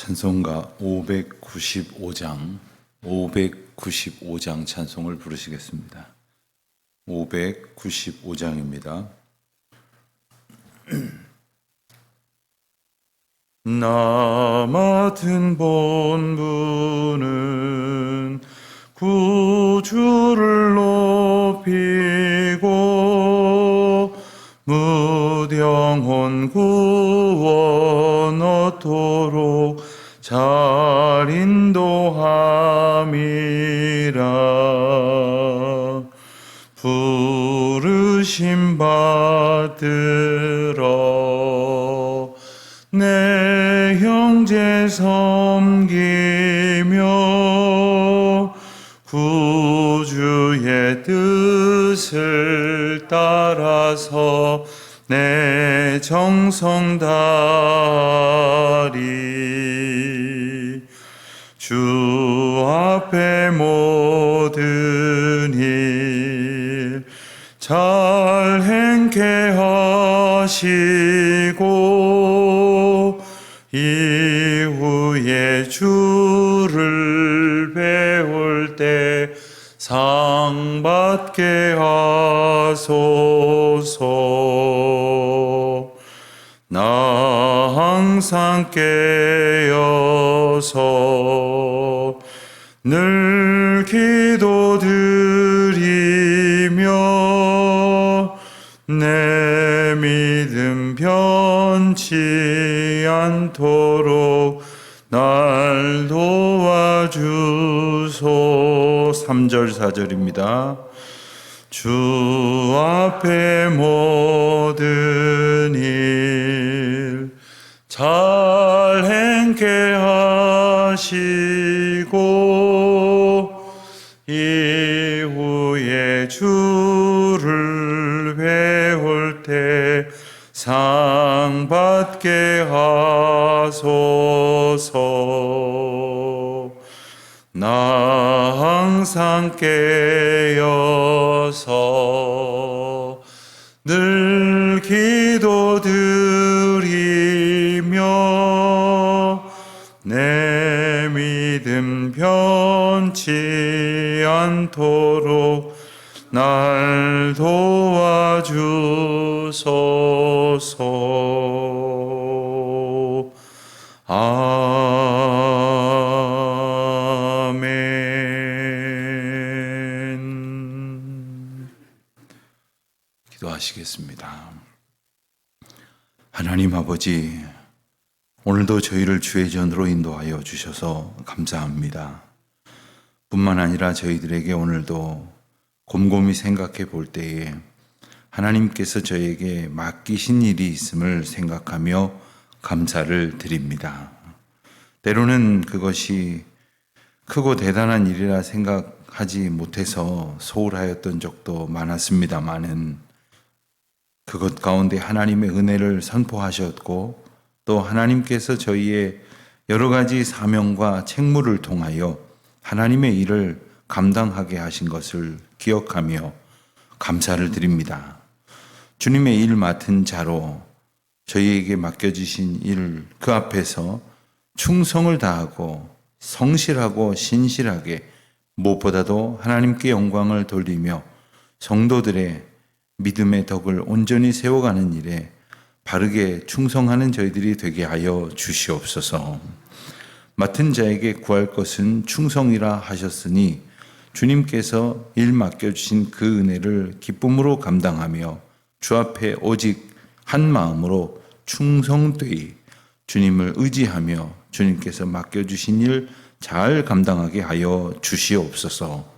찬송가 595장 찬송을 부르시겠습니다. 595장입니다. 나 맡은 본분은 구주를 높이고 무령혼 구원 얻도록 잘 인도함이라. 부르심 받들어 내 형제 섬기며 구주의 뜻을 따라서 내 정성 다하리. 주 앞에 모든 일 잘 행케 하시고 이후에 주를 배울 때 상 받게 하소서. 나 항상 깨어서 늘 기도드리며 내 믿음 변치 않도록 날 도와주소. 3절 4절입니다. 주 앞에 모든 일 잘 행케 하시고 이후에 주를 배울 때 상 받게 하소서. 나 항상 깨어서 늘 기도드리며 내 믿음 변치 않도록 날 도와주소서. 아멘. 기도하시겠습니다. 하나님 아버지, 오늘도 저희를 주의 전으로 인도하여 주셔서 감사합니다. 뿐만 아니라 저희들에게 오늘도 곰곰이 생각해 볼 때에 하나님께서 저에게 맡기신 일이 있음을 생각하며 감사를 드립니다. 때로는 그것이 크고 대단한 일이라 생각하지 못해서 소홀하였던 적도 많았습니다마는 그것 가운데 하나님의 은혜를 선포하셨고 또 하나님께서 저희의 여러 가지 사명과 책무를 통하여 하나님의 일을 감당하게 하신 것을 기억하며 감사를 드립니다. 주님의 일 맡은 자로 저희에게 맡겨주신 일 그 앞에서 충성을 다하고 성실하고 신실하게 무엇보다도 하나님께 영광을 돌리며 성도들의 믿음의 덕을 온전히 세워가는 일에 바르게 충성하는 저희들이 되게 하여 주시옵소서. 맡은 자에게 구할 것은 충성이라 하셨으니 주님께서 일 맡겨주신 그 은혜를 기쁨으로 감당하며 주 앞에 오직 한 마음으로 충성되이 주님을 의지하며 주님께서 맡겨주신 일 잘 감당하게 하여 주시옵소서.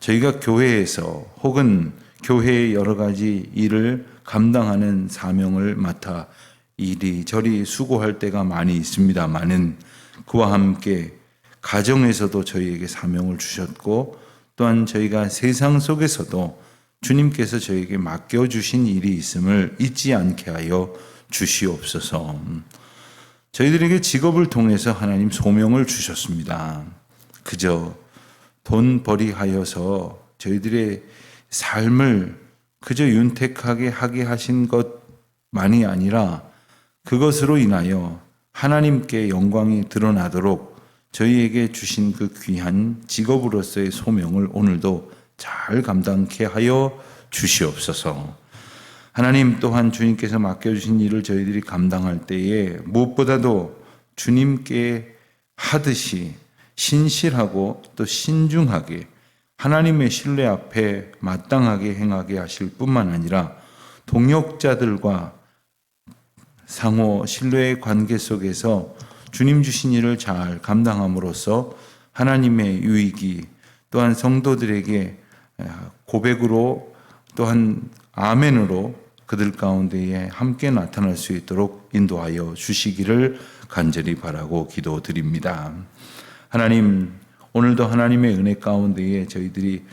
저희가 교회에서 혹은 교회의 여러 가지 일을 감당하는 사명을 맡아 이리저리 수고할 때가 많이 있습니다마는 그와 함께 가정에서도 저희에게 사명을 주셨고 또한 저희가 세상 속에서도 주님께서 저에게 맡겨주신 일이 있음을 잊지 않게 하여 주시옵소서. 저희들에게 직업을 통해서 하나님 소명을 주셨습니다. 그저 돈벌이하여서 저희들의 삶을 그저 윤택하게 하게 하신 것만이 아니라 그것으로 인하여 하나님께 영광이 드러나도록 저희에게 주신 그 귀한 직업으로서의 소명을 오늘도 잘 감당케 하여 주시옵소서. 하나님 또한 주님께서 맡겨주신 일을 저희들이 감당할 때에 무엇보다도 주님께 하듯이 신실하고 또 신중하게 하나님의 신뢰 앞에 마땅하게 행하게 하실 뿐만 아니라 동역자들과 상호 신뢰의 관계 속에서 주님 주신 일을 잘 감당함으로써 하나님의 유익이 또한 성도들에게 고백으로 또한 아멘으로 그들 가운데에 함께 나타날 수 있도록 인도하여 주시기를 간절히 바라고 기도드립니다. 하나님, 오늘도 하나님의 은혜 가운데에 저희들이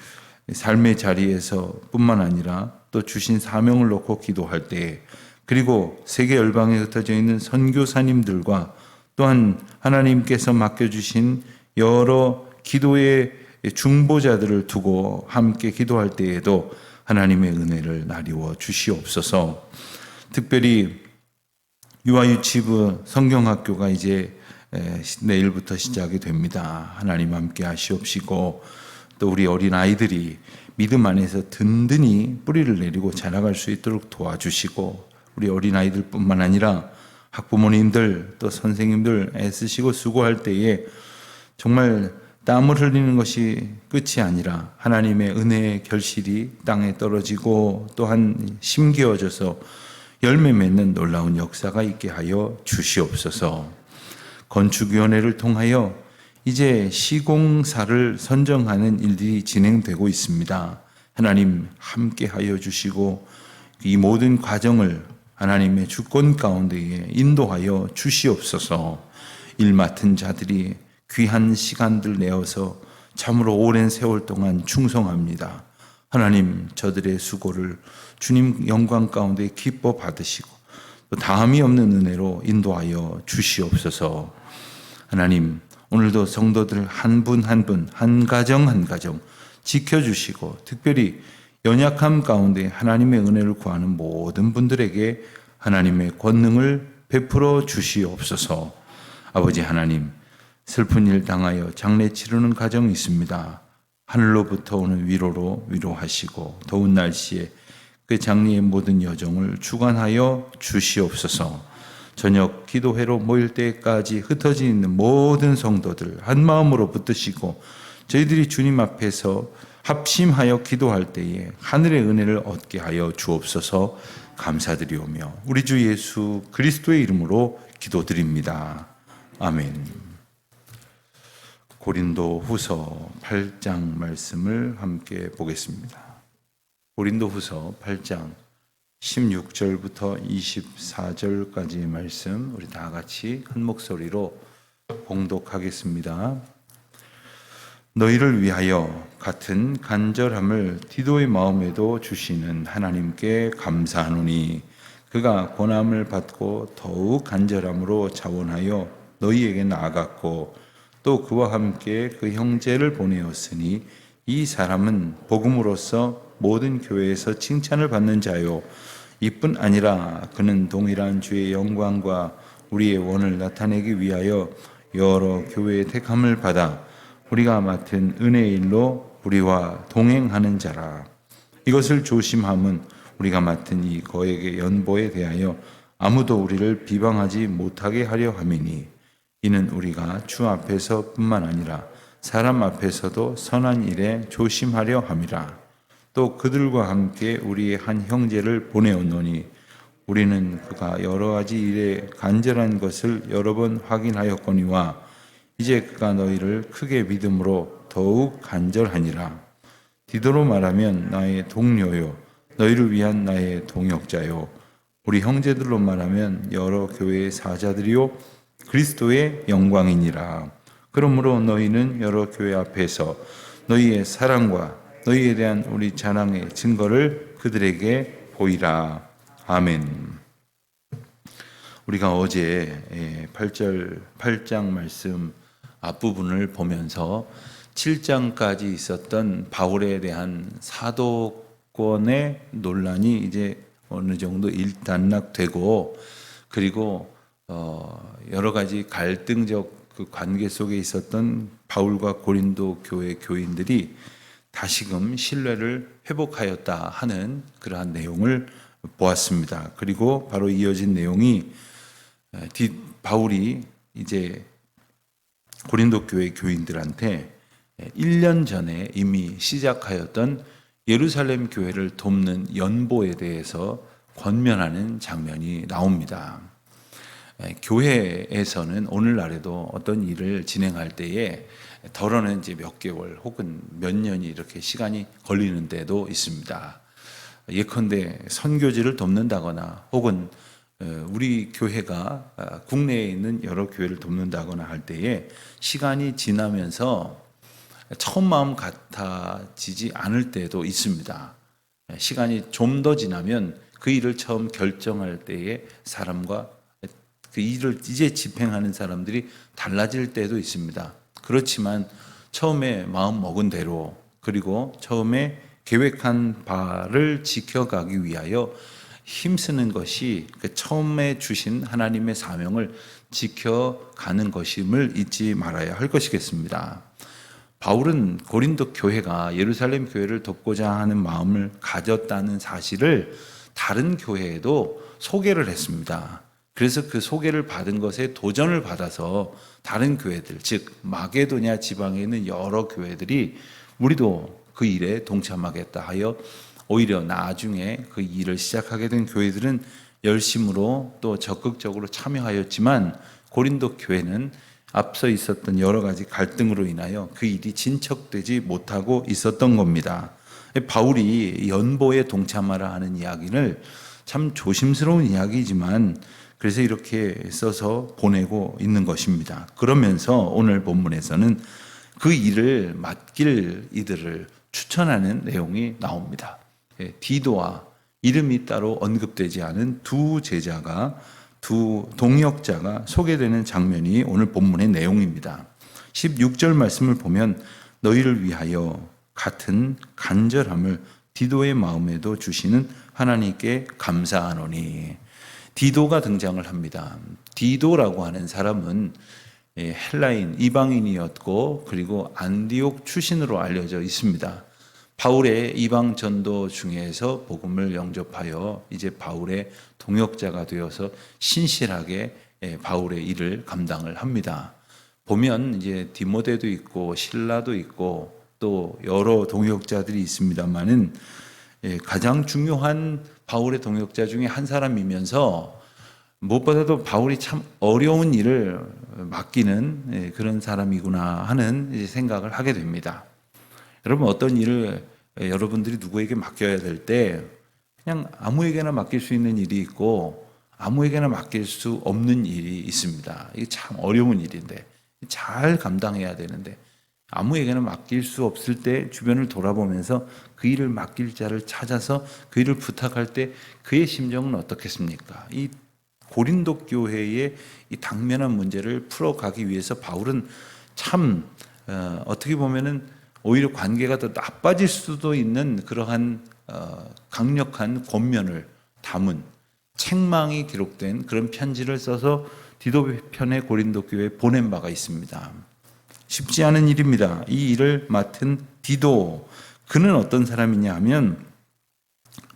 삶의 자리에서 뿐만 아니라 또 주신 사명을 놓고 기도할 때에 그리고 세계 열방에 흩어져 있는 선교사님들과 또한 하나님께서 맡겨주신 여러 기도의 중보자들을 두고 함께 기도할 때에도 하나님의 은혜를 나리워 주시옵소서. 특별히 유아유치부 성경학교가 이제 내일부터 시작이 됩니다. 하나님 함께 하시옵시고 또 우리 어린 아이들이 믿음 안에서 든든히 뿌리를 내리고 자라갈 수 있도록 도와주시고 우리 어린 아이들뿐만 아니라 학부모님들 또 선생님들 애쓰시고 수고할 때에 정말 땀을 흘리는 것이 끝이 아니라 하나님의 은혜의 결실이 땅에 떨어지고 또한 심기어져서 열매 맺는 놀라운 역사가 있게 하여 주시옵소서. 건축위원회를 통하여 이제 시공사를 선정하는 일들이 진행되고 있습니다. 하나님 함께 하여 주시고 이 모든 과정을 하나님의 주권 가운데에 인도하여 주시옵소서. 일 맡은 자들이 귀한 시간들 내어서 참으로 오랜 세월 동안 충성합니다. 하나님 저들의 수고를 주님 영광 가운데 기뻐 받으시고 또 다함이 없는 은혜로 인도하여 주시옵소서. 하나님 오늘도 성도들 한 분 한 분, 한 가정 한 가정 지켜주시고 특별히 연약함 가운데 하나님의 은혜를 구하는 모든 분들에게 하나님의 권능을 베풀어 주시옵소서. 아버지 하나님, 슬픈 일 당하여 장례 치르는 가정이 있습니다. 하늘로부터 오는 위로로 위로하시고 더운 날씨에 그 장례의 모든 여정을 주관하여 주시옵소서. 저녁 기도회로 모일 때까지 흩어져 있는 모든 성도들 한 마음으로 붙드시고 저희들이 주님 앞에서 합심하여 기도할 때에 하늘의 은혜를 얻게 하여 주옵소서. 감사드리오며 우리 주 예수 그리스도의 이름으로 기도드립니다. 아멘. 고린도 후서 8장 말씀을 함께 보겠습니다. 고린도 후서 8장 16절부터 24절까지의 말씀 우리 다 같이 한 목소리로 봉독하겠습니다. 너희를 위하여 같은 간절함을 디도의 마음에도 주시는 하나님께 감사하노니 그가 고난을 받고 더욱 간절함으로 자원하여 너희에게 나아갔고 또 그와 함께 그 형제를 보내었으니 이 사람은 복음으로써 모든 교회에서 칭찬을 받는 자요 이뿐 아니라 그는 동일한 주의 영광과 우리의 원을 나타내기 위하여 여러 교회의 택함을 받아 우리가 맡은 은혜의 일로 우리와 동행하는 자라. 이것을 조심함은 우리가 맡은 이 거액의 연보에 대하여 아무도 우리를 비방하지 못하게 하려 함이니 이는 우리가 주 앞에서 뿐만 아니라 사람 앞에서도 선한 일에 조심하려 함이라. 또 그들과 함께 우리의 한 형제를 보내었노니 우리는 그가 여러 가지 일에 간절한 것을 여러 번 확인하였거니와 이제 그가 너희를 크게 믿음으로 더욱 간절하니라. 디도로 말하면 나의 동료요 너희를 위한 나의 동역자요 우리 형제들로 말하면 여러 교회의 사자들이요 그리스도의 영광이니라. 그러므로 너희는 여러 교회 앞에서 너희의 사랑과 너희에 대한 우리 자랑의 증거를 그들에게 보이라. 아멘. 우리가 어제 8장 말씀 앞부분을 보면서 7장까지 있었던 바울에 대한 사도권의 논란이 이제 어느 정도 일단락되고 그리고 여러 가지 갈등적 그 관계 속에 있었던 바울과 고린도 교회 교인들이 다시금 신뢰를 회복하였다 하는 그러한 내용을 보았습니다. 그리고 바로 이어진 내용이 바울이 이제 고린도 교회 교인들한테 1년 전에 이미 시작하였던 예루살렘 교회를 돕는 연보에 대해서 권면하는 장면이 나옵니다. 교회에서는 오늘날에도 어떤 일을 진행할 때에 덜어는 이제 몇 개월 혹은 몇 년이 이렇게 시간이 걸리는 데도 있습니다. 예컨대 선교지를 돕는다거나 혹은 우리 교회가 국내에 있는 여러 교회를 돕는다거나 할 때에 시간이 지나면서 처음 마음 같아지지 않을 때도 있습니다. 시간이 좀 더 지나면 그 일을 처음 결정할 때에 사람과 그 일을 이제 집행하는 사람들이 달라질 때도 있습니다. 그렇지만 처음에 마음 먹은 대로 그리고 처음에 계획한 바를 지켜가기 위하여 힘쓰는 것이 처음에 주신 하나님의 사명을 지켜가는 것임을 잊지 말아야 할 것이겠습니다. 바울은 고린도 교회가 예루살렘 교회를 돕고자 하는 마음을 가졌다는 사실을 다른 교회에도 소개를 했습니다. 그래서 그 소개를 받은 것에 도전을 받아서 다른 교회들, 즉 마게도냐 지방에 있는 여러 교회들이 우리도 그 일에 동참하겠다 하여 오히려 나중에 그 일을 시작하게 된 교회들은 열심으로 또 적극적으로 참여하였지만 고린도 교회는 앞서 있었던 여러 가지 갈등으로 인하여 그 일이 진척되지 못하고 있었던 겁니다. 바울이 연보에 동참하라 하는 이야기를 참 조심스러운 이야기지만 그래서 이렇게 써서 보내고 있는 것입니다. 그러면서 오늘 본문에서는 그 일을 맡길 이들을 추천하는 내용이 나옵니다. 디도와 이름이 따로 언급되지 않은 두 제자가 두 동역자가 소개되는 장면이 오늘 본문의 내용입니다. 16절 말씀을 보면 너희를 위하여 같은 간절함을 디도의 마음에도 주시는 하나님께 감사하노니. 디도가 등장을 합니다. 디도라고 하는 사람은 헬라인, 이방인이었고 그리고 안디옥 출신으로 알려져 있습니다. 바울의 이방 전도 중에서 복음을 영접하여 이제 바울의 동역자가 되어서 신실하게 바울의 일을 감당을 합니다. 보면 이제 디모데도 있고 실라도 있고 또 여러 동역자들이 있습니다만은 가장 중요한 바울의 동역자 중에 한 사람이면서 무엇보다도 바울이 참 어려운 일을 맡기는 그런 사람이구나 하는 생각을 하게 됩니다. 여러분 어떤 일을 여러분들이 누구에게 맡겨야 될 때 그냥 아무에게나 맡길 수 있는 일이 있고 아무에게나 맡길 수 없는 일이 있습니다. 이게 참 어려운 일인데 잘 감당해야 되는데 아무에게나 맡길 수 없을 때 주변을 돌아보면서 그 일을 맡길 자를 찾아서 그 일을 부탁할 때 그의 심정은 어떻겠습니까? 이 고린도 교회의 이 당면한 문제를 풀어가기 위해서 바울은 참 어떻게 보면은 오히려 관계가 더 나빠질 수도 있는 그러한 강력한 권면을 담은 책망이 기록된 그런 편지를 써서 디도 편의 고린도 교회에 보낸 바가 있습니다. 쉽지 않은 일입니다. 이 일을 맡은 디도, 그는 어떤 사람이냐 하면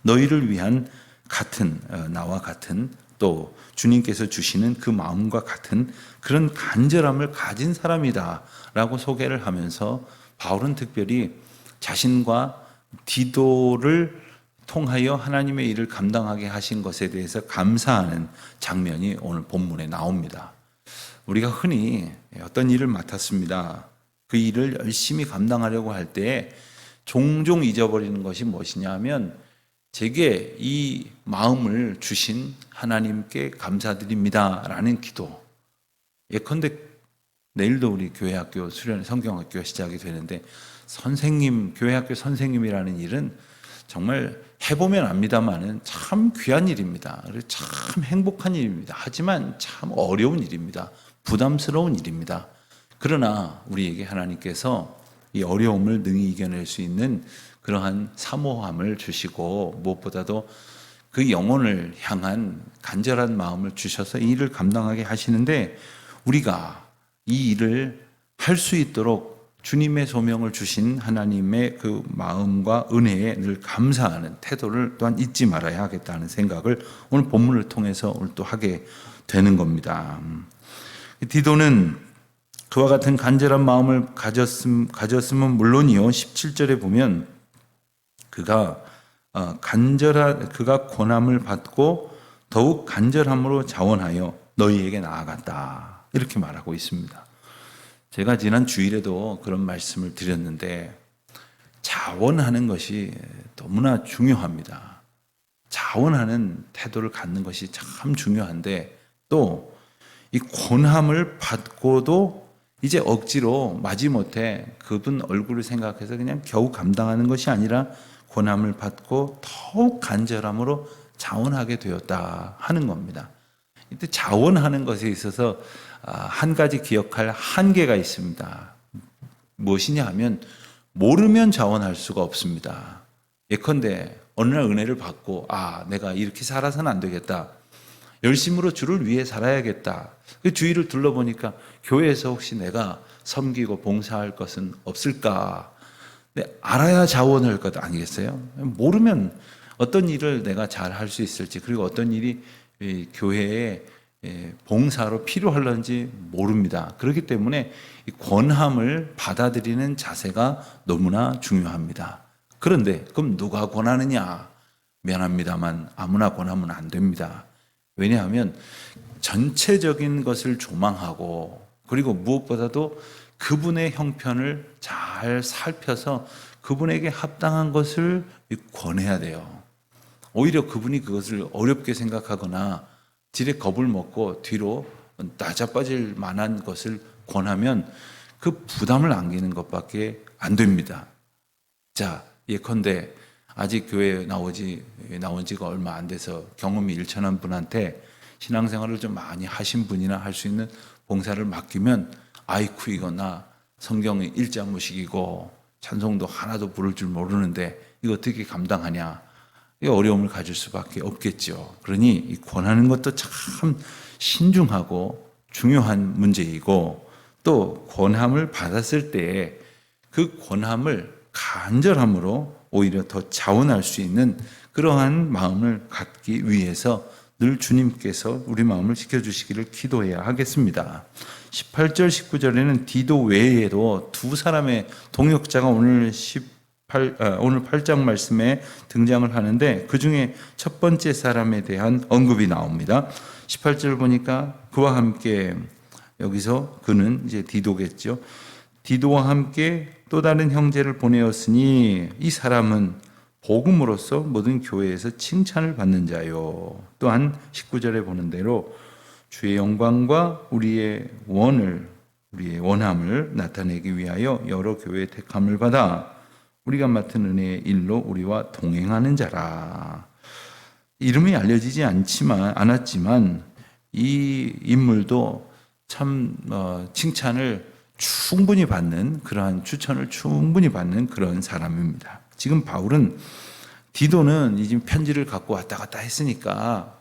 너희를 위한 같은 나와 같은 또 주님께서 주시는 그 마음과 같은 그런 간절함을 가진 사람이다 라고 소개를 하면서 바울은 특별히 자신과 디도를 통하여 하나님의 일을 감당하게 하신 것에 대해서 감사하는 장면이 오늘 본문에 나옵니다. 우리가 흔히 어떤 일을 맡았습니다. 그 일을 열심히 감당하려고 할 때 종종 잊어버리는 것이 무엇이냐 하면 제게 이 마음을 주신 하나님께 감사드립니다 라는 기도. 예컨대 내일도 우리 교회학교 수련 성경학교가 시작이 되는데 선생님, 교회학교 선생님이라는 일은 정말 해보면 압니다만은 참 귀한 일입니다. 참 행복한 일입니다. 하지만 참 어려운 일입니다. 부담스러운 일입니다. 그러나 우리에게 하나님께서 이 어려움을 능히 이겨낼 수 있는 그러한 사모함을 주시고 무엇보다도 그 영혼을 향한 간절한 마음을 주셔서 이 일을 감당하게 하시는데, 우리가 이 일을 할 수 있도록 주님의 소명을 주신 하나님의 그 마음과 은혜에 늘 감사하는 태도를 또한 잊지 말아야 하겠다는 생각을 오늘 본문을 통해서 오늘 또 하게 되는 겁니다. 디도는 그와 같은 간절한 마음을 가졌으면 물론이요, 17절에 보면 그가 고난을 받고 더욱 간절함으로 자원하여 너희에게 나아갔다, 이렇게 말하고 있습니다. 제가 지난 주일에도 그런 말씀을 드렸는데, 자원하는 것이 너무나 중요합니다. 자원하는 태도를 갖는 것이 참 중요한데, 또 이 고난을 받고도 이제 억지로 마지못해 그분 얼굴을 생각해서 그냥 겨우 감당하는 것이 아니라 고난을 받고 더욱 간절함으로 자원하게 되었다 하는 겁니다. 이때 자원하는 것에 있어서 한 가지 기억할 한계가 있습니다. 무엇이냐 하면, 모르면 자원할 수가 없습니다. 예컨대 어느 날 은혜를 받고 내가 이렇게 살아서는 안 되겠다, 열심으로 주를 위해 살아야겠다. 그 주위를 둘러보니까 교회에서 혹시 내가 섬기고 봉사할 것은 없을까? 근데 알아야 자원할 것 아니겠어요? 모르면 어떤 일을 내가 잘 할 수 있을지, 그리고 어떤 일이 교회에 봉사로 필요할런지 모릅니다. 그렇기 때문에 이 권함을 받아들이는 자세가 너무나 중요합니다. 그런데 그럼 누가 권하느냐? 미안합니다만 아무나 권하면 안 됩니다. 왜냐하면 전체적인 것을 조망하고, 그리고 무엇보다도 그분의 형편을 잘 살펴서 그분에게 합당한 것을 권해야 돼요. 오히려 그분이 그것을 어렵게 생각하거나 지레 겁을 먹고 뒤로 나자빠질 만한 것을 권하면 그 부담을 안기는 것밖에 안 됩니다. 자, 예컨대 아직 교회에 나온 지가 얼마 안 돼서 경험이 일천한 분한테 신앙생활을 좀 많이 하신 분이나 할 수 있는 봉사를 맡기면, 아이쿠 이거 나 성경의 일자무식이고 찬송도 하나도 부를 줄 모르는데 이거 어떻게 감당하냐, 이 어려움을 가질 수밖에 없겠죠. 그러니 이 권하는 것도 참 신중하고 중요한 문제이고, 또 권함을 받았을 때 그 권함을 간절함으로 오히려 더 자원할 수 있는 그러한 마음을 갖기 위해서 늘 주님께서 우리 마음을 지켜주시기를 기도해야 하겠습니다. 18절 19절에는 디도 외에도 두 사람의 동역자가 오늘 8장 말씀에 등장을 하는데, 그 중에 첫 번째 사람에 대한 언급이 나옵니다. 18절 보니까 그와 함께, 여기서 그는 이제 디도겠죠. 디도와 함께 또 다른 형제를 보내었으니 이 사람은 복음으로써 모든 교회에서 칭찬을 받는 자요. 또한 19절에 보는 대로 주의 영광과 우리의 원함을 나타내기 위하여 여러 교회의 택함을 받아 우리가 맡은 은혜의 일로 우리와 동행하는 자라. 이름이 알려지지 않았지만 이 인물도 참 칭찬을 충분히 받는, 그러한 추천을 충분히 받는 그런 사람입니다. 지금 바울은 디도는 이 편지를 갖고 왔다 갔다 했으니까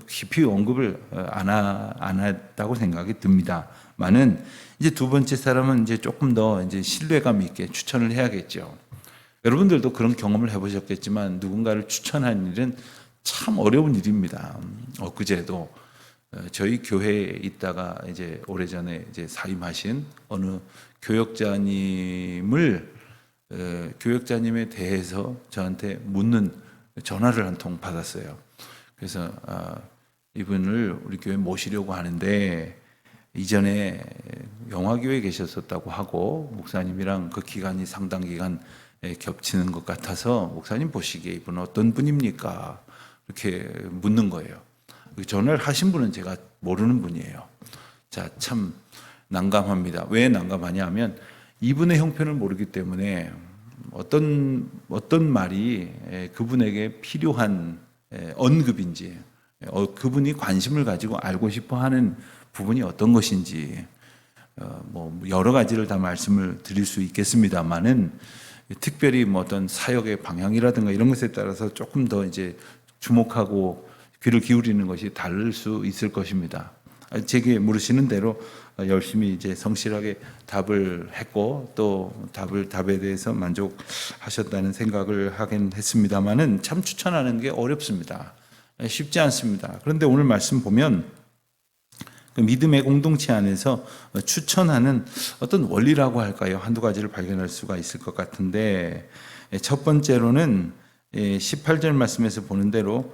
깊이 언급을 안 했다고 생각이 듭니다. 많은 이제 두 번째 사람은 이제 조금 더 이제 신뢰감 있게 추천을 해야겠죠. 여러분들도 그런 경험을 해보셨겠지만, 누군가를 추천하는 일은 참 어려운 일입니다. 엊그제도 저희 교회에 있다가 이제 오래전에 이제 사임하신 어느 교역자님에 대해서 저한테 묻는 전화를 한 통 받았어요. 그래서 이분을 우리 교회에 모시려고 하는데, 이전에 영화교회에 계셨었다고 하고 목사님이랑 그 기간이 상당 기간 겹치는 것 같아서 목사님 보시기에 이분은 어떤 분입니까? 이렇게 묻는 거예요. 전화를 하신 분은 제가 모르는 분이에요. 자, 참 난감합니다. 왜 난감하냐 하면, 이분의 형편을 모르기 때문에 어떤 말이 그분에게 필요한 언급인지, 그분이 관심을 가지고 알고 싶어 하는 부분이 어떤 것인지, 뭐 여러 가지를 다 말씀을 드릴 수 있겠습니다만은, 특별히 뭐 어떤 사역의 방향이라든가 이런 것에 따라서 조금 더 이제 주목하고 귀를 기울이는 것이 다를 수 있을 것입니다. 제게 물으시는 대로 열심히 이제 성실하게 답을 했고 또 답에 대해서 만족하셨다는 생각을 하긴 했습니다만은 참 추천하는 게 어렵습니다. 쉽지 않습니다. 그런데 오늘 말씀 보면 그 믿음의 공동체 안에서 추천하는 어떤 원리라고 할까요? 한두 가지를 발견할 수가 있을 것 같은데 첫 번째로는 18절 말씀에서 보는 대로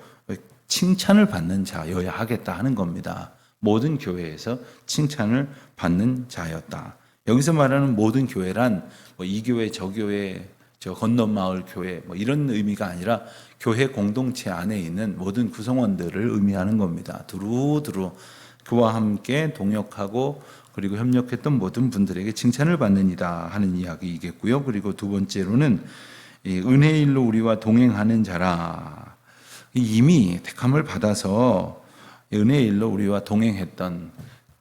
칭찬을 받는 자여야 하겠다 하는 겁니다. 모든 교회에서 칭찬을 받는 자였다. 여기서 말하는 모든 교회란 이 교회, 저 교회, 저 건너 마을 교회 이런 의미가 아니라 교회 공동체 안에 있는 모든 구성원들을 의미하는 겁니다. 두루두루 그와 함께 동역하고 그리고 협력했던 모든 분들에게 칭찬을 받는 이다 하는 이야기이겠고요. 그리고 두 번째로는 은혜의 일로 우리와 동행하는 자라. 이미 택함을 받아서 은혜의 일로 우리와 동행했던,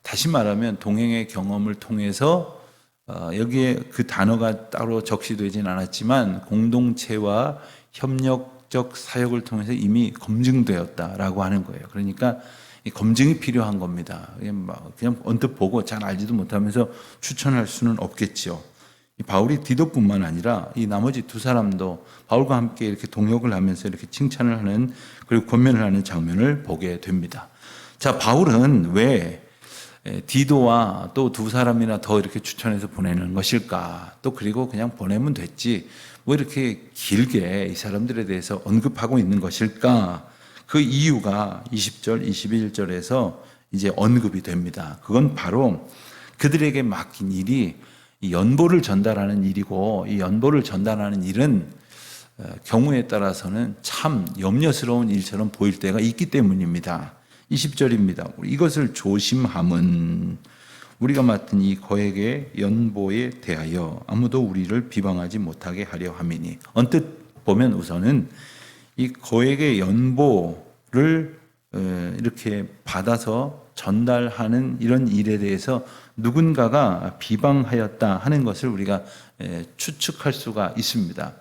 다시 말하면 동행의 경험을 통해서 여기에 그 단어가 따로 적시되진 않았지만 공동체와 협력적 사역을 통해서 이미 검증되었다라고 하는 거예요. 그러니까 이 검증이 필요한 겁니다. 그냥 언뜻 보고 잘 알지도 못하면서 추천할 수는 없겠죠. 바울이 디도뿐만 아니라 이 나머지 두 사람도 바울과 함께 이렇게 동역을 하면서 이렇게 칭찬을 하는 그리고 권면을 하는 장면을 보게 됩니다. 자, 바울은 왜 디도와 또 두 사람이나 더 이렇게 추천해서 보내는 것일까? 또 그리고 그냥 보내면 됐지. 뭐 이렇게 길게 이 사람들에 대해서 언급하고 있는 것일까? 그 이유가 20절, 21절에서 이제 언급이 됩니다. 그건 바로 그들에게 맡긴 일이 이 연보를 전달하는 일이고 이 연보를 전달하는 일은 경우에 따라서는 참 염려스러운 일처럼 보일 때가 있기 때문입니다. 20절입니다. 이것을 조심함은 우리가 맡은 이 거액의 연보에 대하여 아무도 우리를 비방하지 못하게 하려 함이니. 언뜻 보면 우선은 이 거액의 연보를 이렇게 받아서 전달하는 이런 일에 대해서 누군가가 비방하였다 하는 것을 우리가 추측할 수가 있습니다.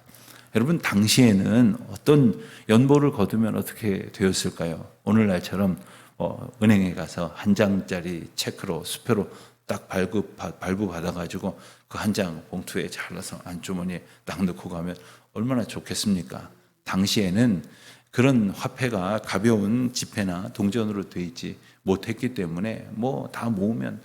여러분, 당시에는 어떤 연보를 거두면 어떻게 되었을까요? 오늘날처럼 은행에 가서 한 장짜리 체크로 수표로 딱 발부 받아가지고 그 한 장 봉투에 잘라서 안주머니에 딱 넣고 가면 얼마나 좋겠습니까? 당시에는 그런 화폐가 가벼운 지폐나 동전으로 되어 있지 못했기 때문에 뭐 다 모으면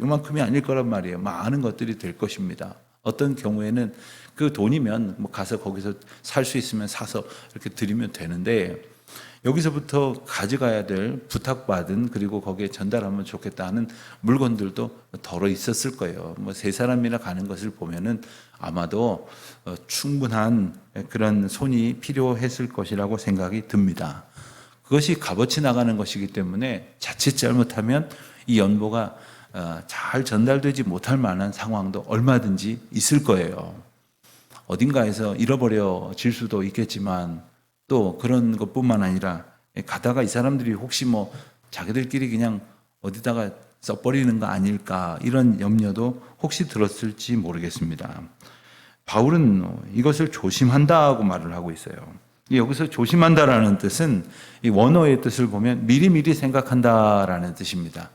요만큼이 아닐 거란 말이에요. 많은 것들이 될 것입니다. 어떤 경우에는 그 돈이면 뭐 가서 거기서 살 수 있으면 사서 이렇게 드리면 되는데 여기서부터 가져가야 될 부탁받은 그리고 거기에 전달하면 좋겠다 하는 물건들도 덜어 있었을 거예요. 뭐 세 사람이나 가는 것을 보면은 아마도 충분한 그런 손이 필요했을 것이라고 생각이 듭니다. 그것이 값어치 나가는 것이기 때문에 자칫 잘못하면 이 연보가 잘 전달되지 못할 만한 상황도 얼마든지 있을 거예요. 어딘가에서 잃어버려질 수도 있겠지만 또 그런 것뿐만 아니라 가다가 이 사람들이 혹시 뭐 자기들끼리 그냥 어디다가 써버리는 거 아닐까 이런 염려도 혹시 들었을지 모르겠습니다. 바울은 이것을 조심한다고 말을 하고 있어요. 여기서 조심한다라는 뜻은 이 원어의 뜻을 보면 미리미리 생각한다라는 뜻입니다.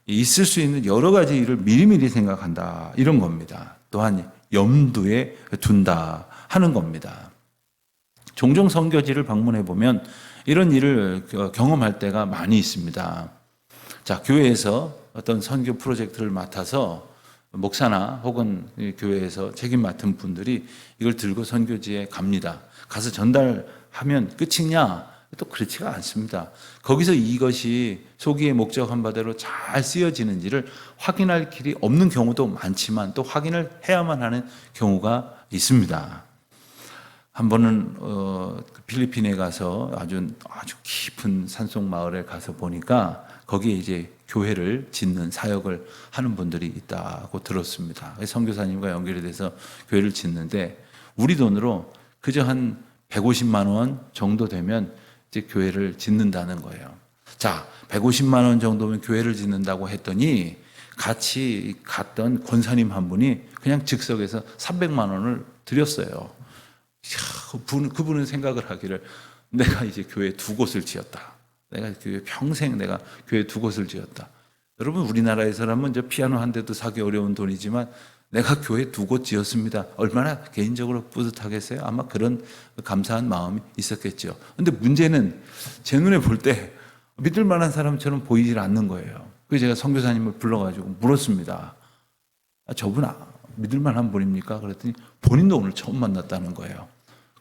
있을 수 있는 여러 가지 일을 미리미리 생각한다 이런 겁니다. 또한 염두에 둔다 하는 겁니다. 종종 선교지를 방문해 보면 이런 일을 경험할 때가 많이 있습니다. 자, 교회에서 어떤 선교 프로젝트를 맡아서 목사나 혹은 교회에서 책임 맡은 분들이 이걸 들고 선교지에 갑니다. 가서 전달하면 끝이냐? 또 그렇지가 않습니다. 거기서 이것이 소기의 목적한 바대로 잘 쓰여지는지를 확인할 길이 없는 경우도 많지만 또 확인을 해야만 하는 경우가 있습니다. 한 번은 필리핀에 가서 아주 깊은 산속 마을에 가서 보니까 거기에 이제 교회를 짓는 사역을 하는 분들이 있다고 들었습니다. 선교사님과 연결이 돼서 교회를 짓는데 우리 돈으로 그저 한 150만 원 정도 되면 이제 교회를 짓는다는 거예요. 자, 150만 원 정도면 교회를 짓는다고 했더니 같이 갔던 권사님 한 분이 그냥 즉석에서 300만 원을 드렸어요. 그분은 생각을 하기를 내가 이제 교회 두 곳을 지었다. 내가 교회 평생 내가 교회 두 곳을 지었다. 여러분 우리나라에서라면 저 피아노 한 대도 사기 어려운 돈이지만 내가 교회 두 곳 지었습니다. 얼마나 개인적으로 뿌듯하겠어요? 아마 그런 감사한 마음이 있었겠죠. 근데 문제는 제 눈에 볼 때 믿을 만한 사람처럼 보이질 않는 거예요. 그래서 제가 선교사님을 불러가지고 물었습니다. 저분 믿을 만한 분입니까? 그랬더니 본인도 오늘 처음 만났다는 거예요.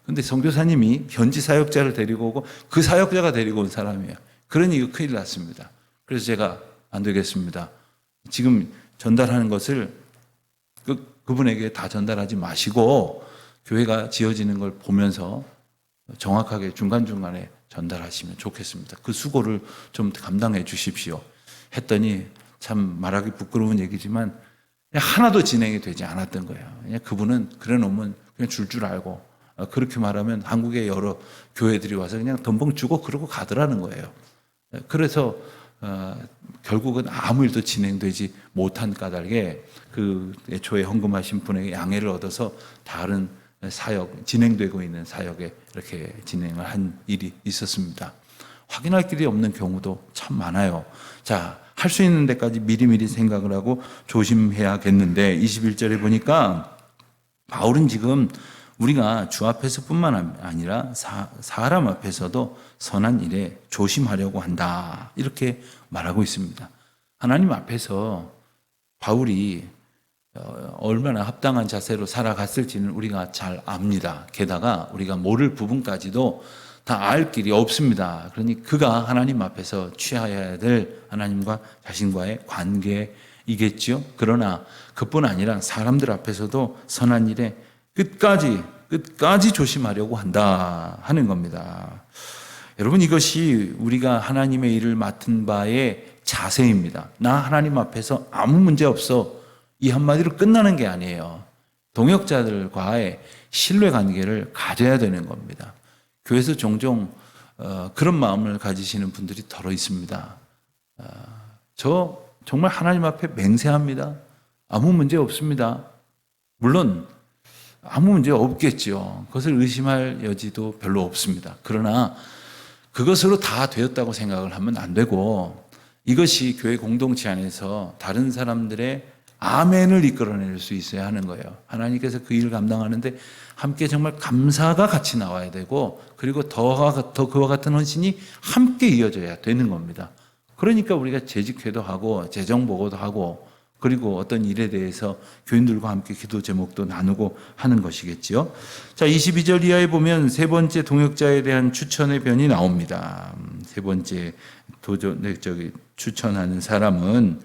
근데 선교사님이 현지 사역자를 데리고 오고 그 사역자가 데리고 온 사람이에요. 그러니 이거 큰일 났습니다. 그래서 제가 안 되겠습니다. 지금 전달하는 것을 그분에게 다 전달하지 마시고 교회가 지어지는 걸 보면서 정확하게 중간중간에 전달하시면 좋겠습니다. 그 수고를 좀 감당해 주십시오. 했더니 참 말하기 부끄러운 얘기지만 하나도 진행이 되지 않았던 거예요. 그냥 그분은 그래 놓으면 그냥 줄 알고 그렇게 말하면 한국의 여러 교회들이 와서 그냥 덤벙 주고 그러고 가더라는 거예요. 그래서 결국은 아무 일도 진행되지 못한 까닭에 그 애초에 헌금하신 분에게 양해를 얻어서 다른 사역, 진행되고 있는 사역에 이렇게 진행을 한 일이 있었습니다. 확인할 길이 없는 경우도 참 많아요. 자, 할 수 있는 데까지 미리미리 생각을 하고 조심해야겠는데 21절에 보니까 바울은 지금 우리가 주 앞에서뿐만 아니라 사람 앞에서도 선한 일에 조심하려고 한다. 이렇게 말하고 있습니다. 하나님 앞에서 바울이 얼마나 합당한 자세로 살아갔을지는 우리가 잘 압니다. 게다가 우리가 모를 부분까지도 다 알 길이 없습니다. 그러니 그가 하나님 앞에서 취하여야 될 하나님과 자신과의 관계이겠죠. 그러나 그뿐 아니라 사람들 앞에서도 선한 일에 끝까지 조심하려고 한다 하는 겁니다. 여러분 이것이 우리가 하나님의 일을 맡은 바의 자세입니다. 나 하나님 앞에서 아무 문제 없어. 이 한마디로 끝나는 게 아니에요. 동역자들과의 신뢰 관계를 가져야 되는 겁니다. 교회에서 종종 그런 마음을 가지시는 분들이 더러 있습니다. 저 정말 하나님 앞에 맹세합니다. 아무 문제 없습니다. 물론 아무 문제 없겠죠. 그것을 의심할 여지도 별로 없습니다. 그러나 그것으로 다 되었다고 생각을 하면 안 되고 이것이 교회 공동체 안에서 다른 사람들의 아멘을 이끌어낼 수 있어야 하는 거예요. 하나님께서 그 일을 감당하는데 함께 정말 감사가 같이 나와야 되고 그리고 더 그와 같은 헌신이 함께 이어져야 되는 겁니다. 그러니까 우리가 재직회도 하고 재정보고도 하고 그리고 어떤 일에 대해서 교인들과 함께 기도 제목도 나누고 하는 것이겠지요. 자, 22절 이하에 보면 세 번째 동역자에 대한 추천의 변이 나옵니다. 세 번째 추천하는 사람은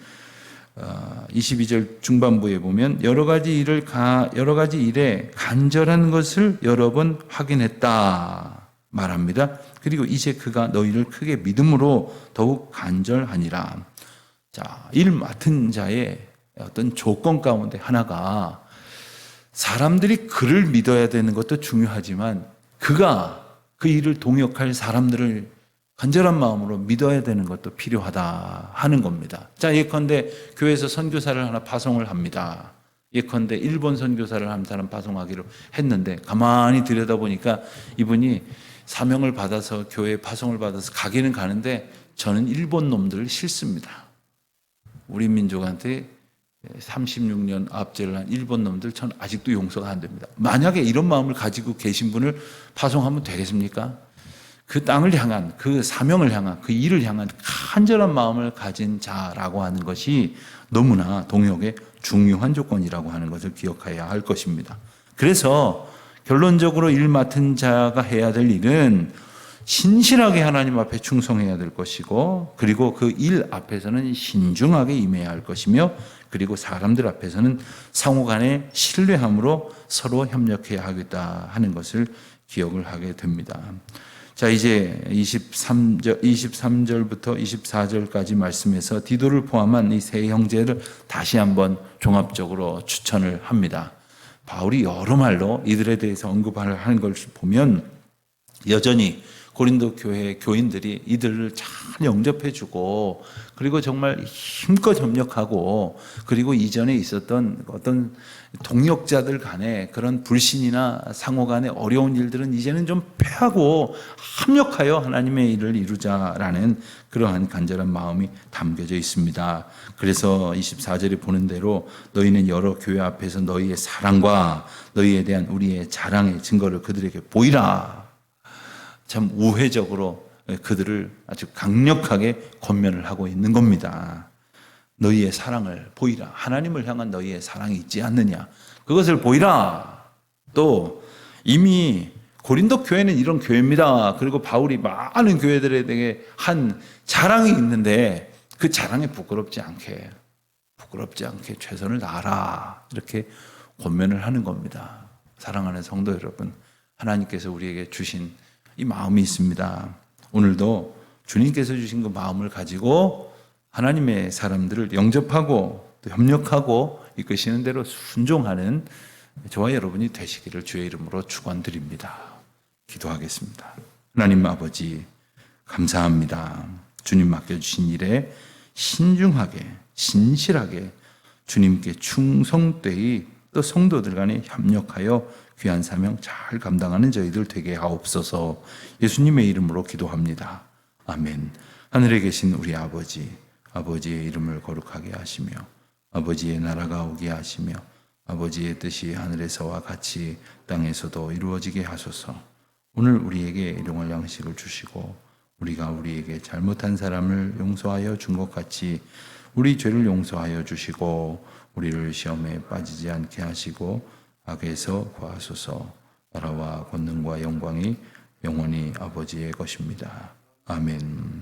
22절 중반부에 보면 여러 가지 일에 간절한 것을 여러 번 확인했다 말합니다. 그리고 이제 그가 너희를 크게 믿음으로 더욱 간절하니라. 자, 일 맡은 자의 어떤 조건 가운데 하나가 사람들이 그를 믿어야 되는 것도 중요하지만 그가 그 일을 동역할 사람들을 간절한 마음으로 믿어야 되는 것도 필요하다 하는 겁니다. 자, 예컨대 교회에서 선교사를 하나 파송을 합니다. 예컨대 일본 선교사를 한 사람 파송하기로 했는데 가만히 들여다보니까 이분이 사명을 받아서 교회에 파송을 받아서 가기는 가는데 저는 일본 놈들을 싫습니다. 우리 민족한테 36년 압제를 한 일본 놈들 전 아직도 용서가 안 됩니다. 만약에 이런 마음을 가지고 계신 분을 파송하면 되겠습니까? 그 땅을 향한, 그 사명을 향한, 그 일을 향한 간절한 마음을 가진 자라고 하는 것이 너무나 동역의 중요한 조건이라고 하는 것을 기억해야 할 것입니다. 그래서 결론적으로 일 맡은 자가 해야 될 일은 신실하게 하나님 앞에 충성해야 될 것이고 그리고 그 일 앞에서는 신중하게 임해야 할 것이며 그리고 사람들 앞에서는 상호간의 신뢰함으로 서로 협력해야 하겠다 하는 것을 기억을 하게 됩니다. 자, 이제 23절부터 24절까지 말씀에서 디도를 포함한 이 세 형제를 다시 한번 종합적으로 추천을 합니다. 바울이 여러 말로 이들에 대해서 언급하는 걸 보면 여전히 고린도 교회 교인들이 이들을 잘 영접해주고 그리고 정말 힘껏 협력하고 그리고 이전에 있었던 어떤 동역자들 간의 그런 불신이나 상호 간의 어려운 일들은 이제는 좀 패하고 합력하여 하나님의 일을 이루자라는 그러한 간절한 마음이 담겨져 있습니다. 그래서 24절에 보는 대로 너희는 여러 교회 앞에서 너희의 사랑과 너희에 대한 우리의 자랑의 증거를 그들에게 보이라. 참 우회적으로 그들을 아주 강력하게 권면을 하고 있는 겁니다. 너희의 사랑을 보이라. 하나님을 향한 너희의 사랑이 있지 않느냐. 그것을 보이라. 또 이미 고린도 교회는 이런 교회입니다. 그리고 바울이 많은 교회들에게 한 자랑이 있는데 그 자랑에 부끄럽지 않게 최선을 다하라. 이렇게 권면을 하는 겁니다. 사랑하는 성도 여러분, 하나님께서 우리에게 주신 이 마음이 있습니다. 오늘도 주님께서 주신 그 마음을 가지고 하나님의 사람들을 영접하고 또 협력하고 이끄시는 대로 순종하는 저와 여러분이 되시기를 주의 이름으로 축원드립니다. 기도하겠습니다. 하나님 아버지 감사합니다. 주님 맡겨주신 일에 신중하게 신실하게 주님께 충성되이 또 성도들 간에 협력하여 귀한 사명 잘 감당하는 저희들 되게 하옵소서. 예수님의 이름으로 기도합니다. 아멘. 하늘에 계신 우리 아버지, 아버지의 이름을 거룩하게 하시며 아버지의 나라가 오게 하시며 아버지의 뜻이 하늘에서와 같이 땅에서도 이루어지게 하소서. 오늘 우리에게 일용할 양식을 주시고 우리가 우리에게 잘못한 사람을 용서하여 준 것 같이 우리 죄를 용서하여 주시고 우리를 시험에 빠지지 않게 하시고 악에서 구하소서. 나라와 권능과 영광이 영원히 아버지의 것입니다. 아멘.